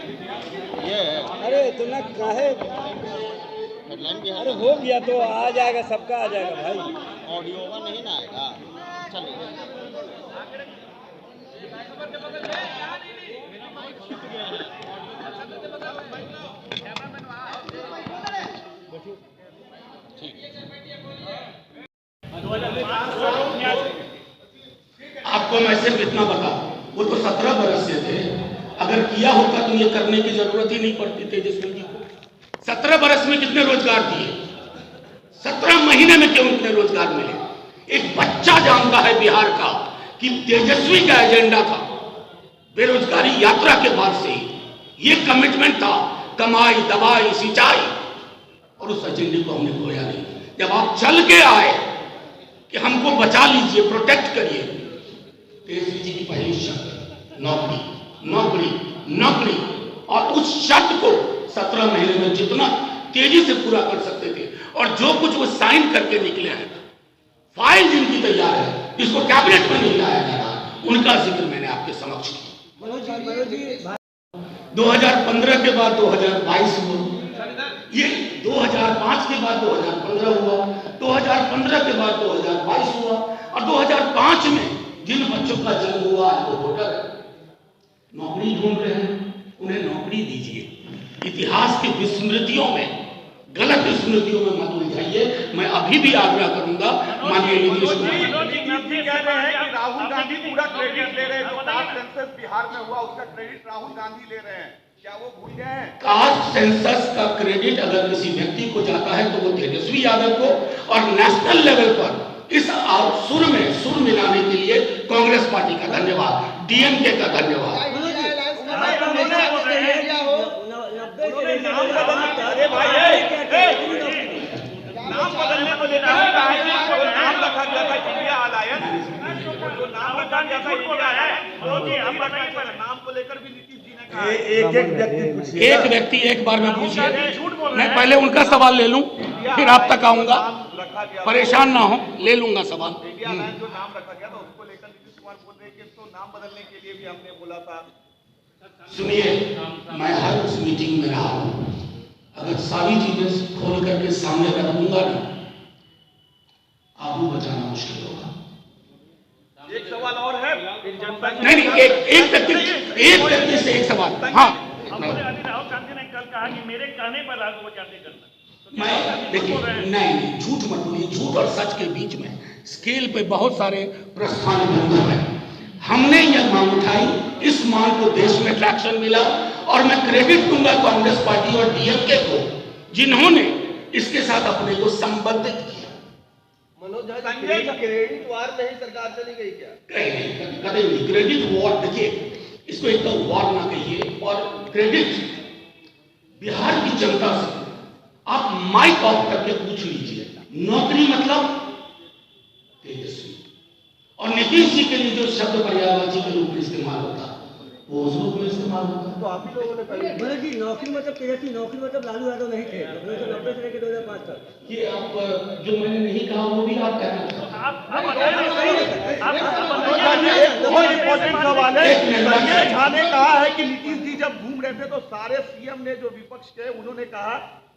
ये है अरे इतना काहे, हेडलाइन भी है अरे हो गया तो आ जाएगा, सबका आ जाएगा भाई। ऑडियो का नहीं ना आएगा। चलिए आपको मैं सिर्फ इतना बता, वो तो 17 बरस से थे, अगर किया होता तो ये करने की जरूरत ही नहीं पड़ती तेजस्वी जी को। 17 बरस में कितने रोजगार दिए, 17 महीने में क्यों इतने रोजगार मिले? एक बच्चा जानता है बिहार का कि तेजस्वी का एजेंडा था बेरोजगारी यात्रा के बाद से ही ये कमिटमेंट था, कमाई दवाई सिंचाई, और उस एजेंडे को हमने खोया नहीं। जब आप चल के आए कि हमको बचा लीजिए, प्रोटेक्ट करिए, तेजस्वी जी की पहली शर्त नौकरी नौकरी नौकरी, और उस शर्त को 17 महीने में जितना तेजी से पूरा कर सकते थे, और जो कुछ वो साइन करके निकले हैं, फाइल जिनकी तैयार है, इसको कैबिनेट में नहीं लाया जा रहा, उनका जिक्र मैंने आपके समक्ष किया। 2015 के बाद 2022 हुआ, ये 2005 के बाद 2015 हुआ, 2015 के बाद 2022 हुआ, और 2005 में जिन बच्चों का जन्म हुआ है वो वोटर है, नौकरी ढूंढ रहे हैं, उन्हें नौकरी दीजिए। इतिहास की विस्मृतियों में, गलत स्मृतियों में मत उलझाइए। मैं अभी भी आग्रह करूंगा माननीय नीतीश कुमार, राहुल गांधी पूरा क्रेडिट ले रहे हैं, जो कास्ट सेंसस बिहार में हुआ उसका क्रेडिट राहुल गांधी ले रहे हैं, क्या वो भूल गए हैं? कास्ट सेंसस का क्रेडिट अगर किसी व्यक्ति को जाता है तो वो तेजस्वी यादव को, और नेशनल लेवल पर इस सुर मिलाने के लिए कांग्रेस पार्टी का धन्यवाद, डीएमके का धन्यवाद। नाम बदलने को लेकर नाम रखा गया था इंडिया अलायंस, जो नाम रखा गया था इंडिया है, नाम को लेकर भी नीतीश जी ने कहा एक व्यक्ति एक बार में पूछिए, मैं पहले उनका सवाल ले लूं फिर आप तक आऊंगा, परेशान ना हो, ले लूंगा सवाल। इंडिया अलायंस जो नाम रखा गया था उसको लेकर नीतीश कुमार बोल रहे कि तो नाम बदलने के लिए भी हमने बोला था। सुनिए, मैं हर उस मीटिंग में रहा हूं, अगर सारी चीजें खोल करके सामने रख दूंगा ना, आपको बचाना मुश्किल होगा। एक सवाल और है, नहीं, एक व्यक्ति से एक सवाल। हाँ, राहुल गांधी ने कल कहा कि मेरे कहने पर लागू जाते करना, मैं देखिए, नहीं झूठ मत बोलिए, झूठ और सच के बीच में स्केल पे बहुत सारे प्रस्थान बिंदु हैं। हमने यह मांग उठाई, इस मांग को देश में ट्रैक्शन मिला, और मैं क्रेडिट दूंगा कांग्रेस पार्टी और डीएमके को, जिन्होंने इसके साथ अपने को संबंधित किया। मनोज क्रेडिट वार नहीं सरकार चली गई क्या? कहीं नहीं, क्रेडिट वॉर, देखिए इसको एक तो वॉर ना कहिए, और क्रेडिट बिहार की जनता से आप माइक ऑफ करके पूछ लीजिए, नौकरी मतलब तेजस्वी, और नीतीश जी के लिए जो शब्द पर्यायवाची के रूप में इस्तेमाल होता वो उस रूप में इस्तेमाल होता। तो आप ही लोगों ने मनोज जी, नौकरी मतलब तेजस्वी, नौकरी मतलब लालू यादव नहीं थे 1990 से लेकर 2005 तक। ये आप जो मैंने नहीं कहा वो भी आप कहना चाहते संजय झा ने कहा है कि नीतीश जी जब घूम रहे थे तो सारे सीएम ने जो विपक्ष के उन्होंने कहा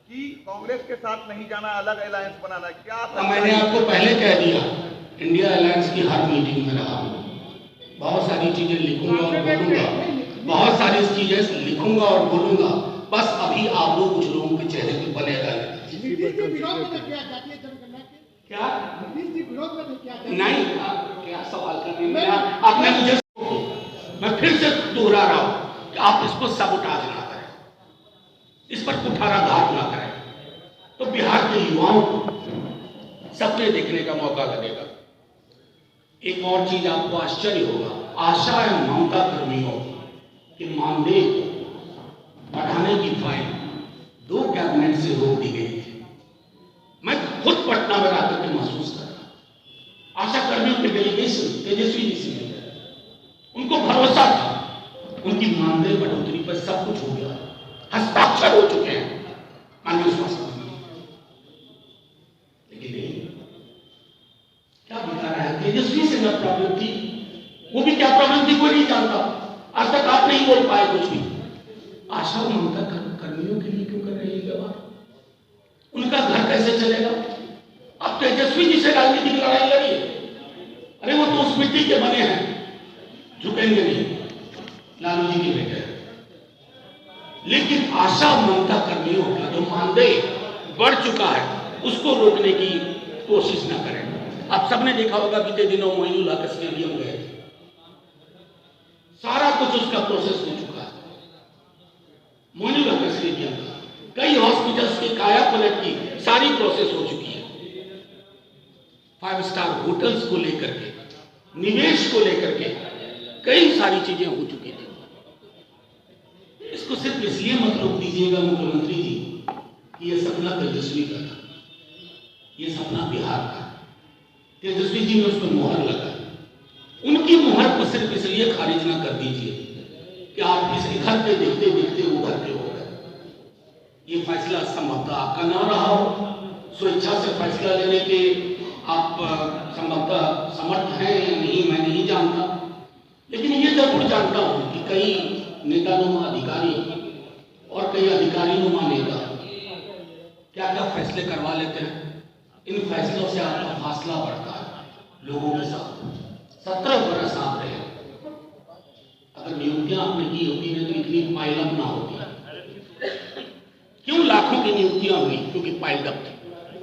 कि कांग्रेस के साथ नहीं जाना, अलग अलायंस बनाना। क्या मैंने आपको पहले कह दिया, इंडिया अलायंस की हर मीटिंग में रहा हूं, बहुत सारी चीजें लिखूंगा और बोलूंगा, बहुत सारी चीजें लिखूंगा और बोलूंगा, बस अभी आप लोग कुछ लोगों के चेहरे पे बनेगा क्या नहीं, क्या सवाल करने में आपने मुझे, मैं फिर से दोहरा रहा हूं कि आप इसको सबूटाज ना करें, इस पर कुठाराघात ना करें, तो बिहार के युवाओं को सपने देखने का मौका लगेगा। एक और चीज आपको आश्चर्य होगा, आशा एवं ममता कर्मियों के मानदेय बढ़ाने की फाइल 2 कैबिनेट से रोक दी गई थी। मैं खुद पटना में रहकर के महसूस कर रहा, आशा कर्मियों के डेलीगेशन तेजस्वी जी से मिले, उनको भरोसा था, उनकी मानदेय बढ़ोतरी पर सब कुछ हो गया, हस्ताक्षर हो चुके हैं माननीय स्वास्थ्य मंत्री, लेकिन नहीं, क्या बता रहा है, तेजस्वी से न प्रॉब्लम थी, वो भी क्या प्रॉब्लम थी कोई नहीं जानता, आज तक आप नहीं बोल पाए कुछ भी। आशा ममता कर्मियों के लिए क्यों कर रही है व्यवहार? उनका घर कैसे चलेगा? अब तेजस्वी जी से राजनीतिक लड़ाई लड़ी, अरे वो तो उस मिट्टी के बने हैं, झुकेंगे नहीं, लालू जी के बेटे। लेकिन आशा ममता कर्मियों का जो मानदेय बढ़ चुका है उसको रोकने की कोशिश ना करें। आप सबने देखा होगा बीते दिनों मोइनुल हक स्टेडियम गए, सारा कुछ उसका प्रोसेस हो चुका है। मोइनुल हक स्टेडियम का कई हॉस्पिटल्स की काया पलट की सारी प्रोसेस हो चुकी है। 5 स्टार होटल्स को लेकर के, निवेश को लेकर के कई सारी चीजें हो चुकी थी। इसको सिर्फ इसलिए मत रोक दीजिएगा मुख्यमंत्री जी कि ये सपना तेजस्वी का था, ये सपना बिहार का। तेजस्वी जी ने उस पर मुहर लगा, उनकी मुहर को सिर्फ इसलिए खारिज ना कर दीजिए कि आप इस इधर के देखते देखते उधर के हो गए। ये फैसला संभवतः आपका ना रहा हो, स्वेच्छा से फैसला लेने के आप संभवतः समर्थ हैं या नहीं मैं नहीं जानता, लेकिन ये जरूर जानता हूं कि कई नेतानुमा अधिकारी और कई अधिकारी-नुमा नेता क्या क्या फैसले करवा लेते हैं। इन फैसलों से आपका फासला बढ़ता है लोगों के साथ। 17 बरस आप रहे, अगर नियुक्तियां आपने की होती है तो इतनी पाइलअप ना होती। क्यों लाखों की नियुक्तियां हुई? क्योंकि पाइलअप थी।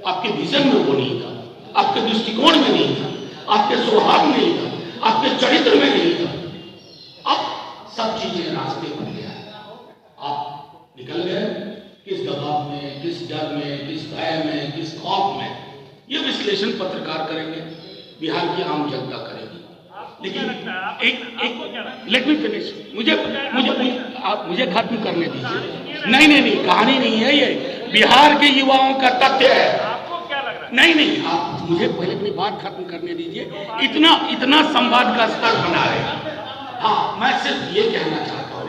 आपके विजन में वो नहीं था, आपके दृष्टिकोण में नहीं था, आपके स्वभाव में नहीं था, आपके चरित्र में नहीं था। अब सब चीजें रास्ते बन गया है, आप निकल गए। किस दबाव में, किस डर में, किस भय में, किस खौफ में, ये विश्लेषण पत्रकार करेंगे, बिहार की आम जनता करेगी। लेकिन एक लेट मी फिनिश, मुझे खत्म करने दीजिए। नहीं, कहानी नहीं है ये, बिहार के युवाओं का तथ्य है। आपको क्या लग रहा है? नहीं, आप मुझे पहले अपनी बात खत्म करने दीजिए। इतना संवाद का स्तर बना रहे। हाँ, मैं सिर्फ ये कहना चाहता हूँ,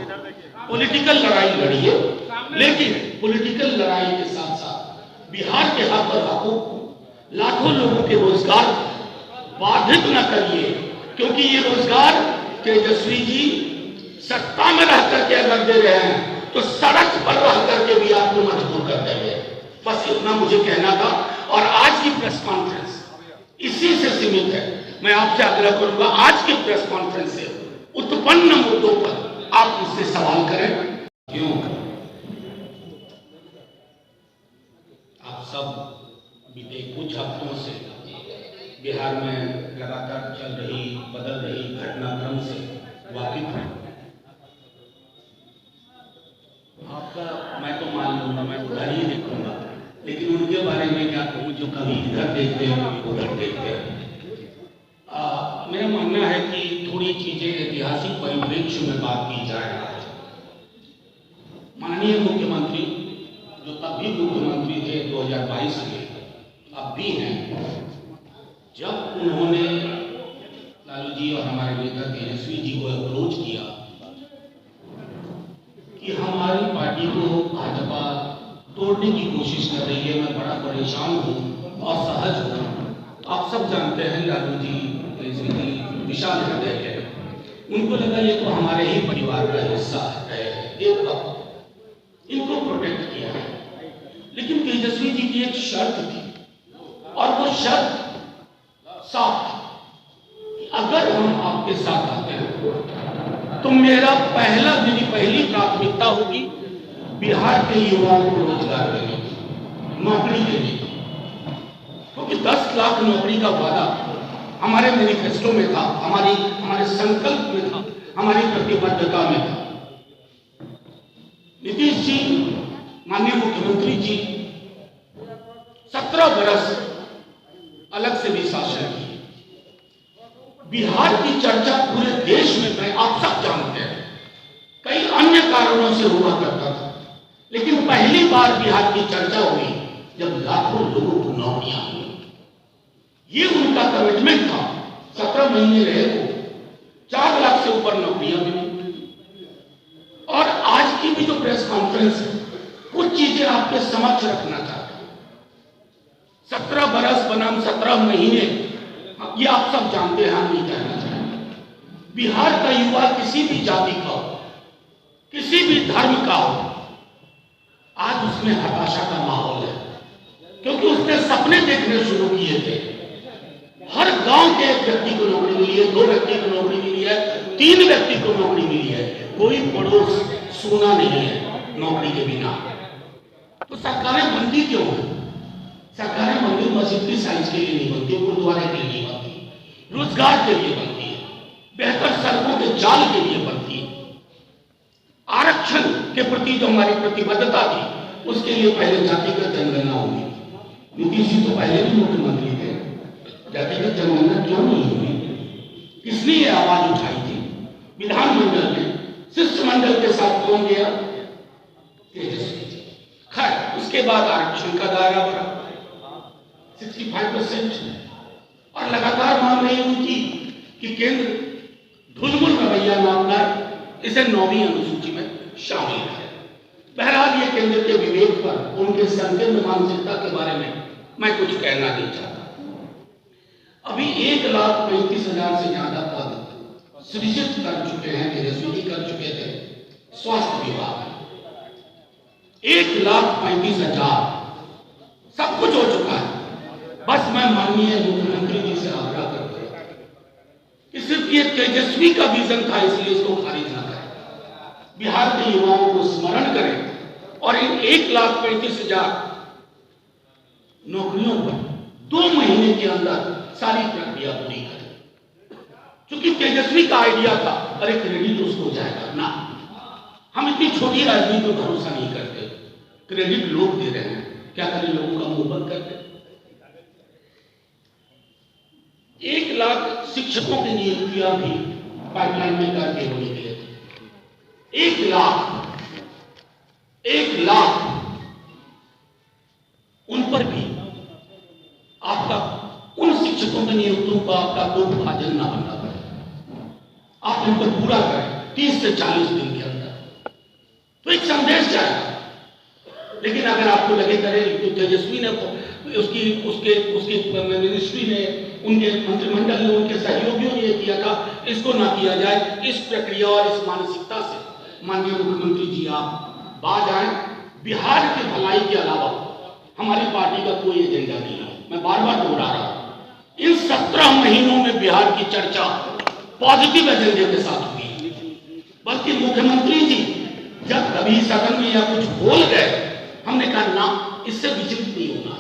पॉलिटिकल लड़ाई लड़िए, लेकिन पॉलिटिकल लड़ाई के साथ साथ बिहार के हक और हकूक, लाखों लोगों के रोजगार बाधित न करिए, क्योंकि ये रोजगार तेजस्वी जी सत्ता में रह करके अगर दे रहे हैं तो सड़क पर रह करके भी आपको मजबूर कर देंगे। बस इतना मुझे कहना था। और आज की प्रेस कॉन्फ्रेंस इसी से सीमित है। मैं आपसे आग्रह करूंगा, आज की प्रेस कॉन्फ्रेंस से उत्पन्न मुद्दों पर आप मुझसे सवाल करें। क्यों आप सब बीते कुछ हफ्तों से बिहार में लगातार चल रही बदल रही घटनाक्रम से वाकिफ हैं। आपका मैं तो मान लूंगा, मैं उधर ही देखूंगा, लेकिन उनके बारे में क्या कहूँ जो कभी इधर देखते हैं कभी उधर देखते हैं। मेरा मानना है कि थोड़ी चीजें ऐतिहासिक परिप्रेक्ष्य में बात की जाए। माननीय मुख्यमंत्री जो तब भी मुख्यमंत्री थे 2022 में, अब भी हैं, जब उन्होंने लालू जी और हमारे नेता तेजस्वी जी को अप्रोच किया कि हमारी पार्टी को भाजपा तोड़ने की कोशिश कर रही है, मैं बड़ा परेशान हूँ और सहज हूँ। आप सब जानते हैं लालू जी तेजस्वी जी विशाल हृदय है, उनको लगा ये तो हमारे ही परिवार का हिस्सा है, एक वक्त इनको प्रोटेक्ट किया है। लेकिन तेजस्वी जी की एक शर्त थी और वो शर्त साफ थी, अगर हम आपके साथ आते हैं तो मेरा पहली प्राथमिकता होगी बिहार के युवाओं को रोजगार देने की, नौकरी देने की, क्योंकि 10 लाख नौकरी का वादा हमारे मैनिफेस्टो में था, हमारे संकल्प में था, हमारी प्रतिबद्धता में था। नीतीश जी, माननीय मुख्यमंत्री जी 17 बरस अलग से भी शासन किए। बिहार की चर्चा पूरे देश में आप सब जानते हैं, कई अन्य कारणों से हुआ करता था, लेकिन पहली बार बिहार की चर्चा हुई जब लाखों लोगों को नौकरियां हुई। ये उनका कमिटमेंट था। 17 महीने रहे वो, 4 लाख से ऊपर नौकरियां मिली। और आज की भी जो प्रेस कॉन्फ्रेंस है, कुछ चीजें आपके समक्ष रखना चाहता हूं। 17 बरस बनाम 17 महीने, ये आप सब जानते हैं, हम नहीं कहना चाहेंगे। बिहार का युवा किसी भी जाति का हो, किसी भी धर्म का हो, उसमें हताशा का माहौल है, क्योंकि उसने सपने देखने शुरू किए थे। हर गांव के एक व्यक्ति को नौकरी मिली है, 2 व्यक्ति को नौकरी मिली है, 3 व्यक्ति को नौकरी मिली है। कोई पड़ोस सूना नहीं है नौकरी के बिना। तो सरकारें बनती क्यों है? सरकारें मंदिर मस्जिद की साइज के लिए नहीं बनती, गुरुद्वारे के लिए बनती, रोजगार के लिए बनती है, बेहतर सड़कों के जाल के लिए बनती है। आरक्षण के प्रति जो हमारी प्रतिबद्धता थी, उसके लिए पहले जातिगत जनगणना होगी। नीतीश जी तो पहले भी मुख्यमंत्री थे, जातिगत जनगणना क्यों नहीं हुई? किसने ये आवाज उठाई थी? विधानमंडल में शिष्टमंडल के साथ कौन गया? तेजस्वी जी। खैर, उसके बाद आरक्षण का दायरा बढ़ा 65%, और लगातार मांग रही उनकी कि केंद्र ढुलमुल रवैया न अपनाए, इसे 9वीं अनुसूची में शामिल है। बहरहाल ये केंद्र के विवेक पर, उनके संकीर्ण मानसिकता के बारे में मैं कुछ कहना नहीं चाहता। अभी 1,35,000 से ज्यादा पद सृजित कर चुके हैं, तेजस्वी जी कर चुके थे स्वास्थ्य विभाग में। 1,35,000 सब कुछ हो चुका है। बस मैं माननीय मुख्यमंत्री जी से आग्रह करता हूं कि सिर्फ ये तेजस्वी का विजन था, इसलिए इसको खारिज ना करें। बिहार के युवाओं को स्मरण करें और इन 1,35,000 नौकरियों पर 2 महीने के अंदर सारी प्रक्रिया पूरी करें। क्योंकि तेजस्वी का आइडिया था, अरे क्रेडिट उसको हो जाएगा ना। हम इतनी छोटी राजनीति पर भरोसा नहीं करते, क्रेडिट लोग दे रहे हैं, क्या करें, लोगों का मुंह बंद करते। 1 लाख शिक्षकों की नियुक्तियां भी पाइपलाइन में करके होने के लिए 1 लाख उन पर भी आपका, उन शिक्षकों की नियुक्तियों का आपका कोई विभाजन ना बनना पड़े। आप उनको पूरा करें 30 से 40 दिन के अंदर, तो एक संदेश जाएगा। लेकिन अगर आपको लगे करें तो तेजस्वी ने उसकी मिनिस्ट्री ने, उनके मंत्रिमंडल ने, उनके सहयोगियों ने किया था, इसको ना किया जाए, इस प्रक्रिया और इस मानसिकता से माननीय मुख्यमंत्री जी आप बाज आए। बिहार की भलाई के अलावा हमारी पार्टी का कोई एजेंडा नहीं है। मैं बार बार दोहरा रहा हूं, इन 17 महीनों में बिहार की चर्चा पॉजिटिव एजेंडे के साथ हुई, बल्कि मुख्यमंत्री जी जब कभी सदन में या कुछ बोल गए, हमने कहा ना, इससे विचलित नहीं होना,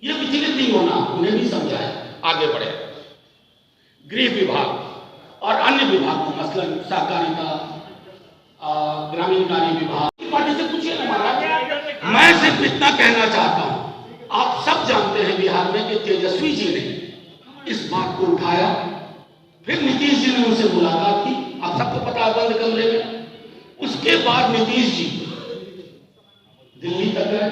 ये विचलित नहीं होना, उन्हें भी समझाया, आगे बढ़े। गृह विभाग और अन्य विभागों, मसलन सहकारिता, ग्रामीण कार्य विभाग, पार्टी से पूछिए ना महाराज। मैं सिर्फ इतना कहना चाहता हूं, आप सब जानते हैं बिहार में कि तेजस्वी जी ने इस बात को उठाया, फिर नीतीश जी ने उनसे मुलाकात की, आप सबको पता है, बंद कमरे में। उसके बाद नीतीश जी दिल्ली तक गए,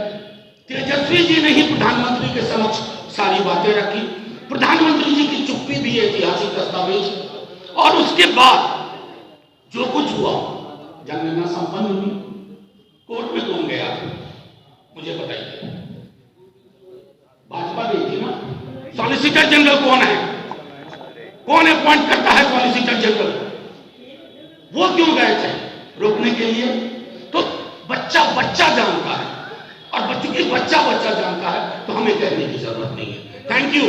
तेजस्वी जी ने ही प्रधानमंत्री के समक्ष सारी बातें रखी। प्रधानमंत्री जी की चुप्पी भी ऐतिहासिक दस्तावेज, और उसके बाद जो कुछ हुआ, जनगणना संपन्न हुई, कोर्ट में कौन गया मुझे बताइए? भाजपा गई थी ना। सॉलिसिटर जनरल कौन है? कौन अपॉइंट करता है सॉलिसिटर जनरल? वो क्यों गए थे? रोकने के लिए। तो बच्चा बच्चा जानता है, और चूंकि बच्चा बच्चा जानता है तो हमें कहने की जरूरत नहीं है। Thank you.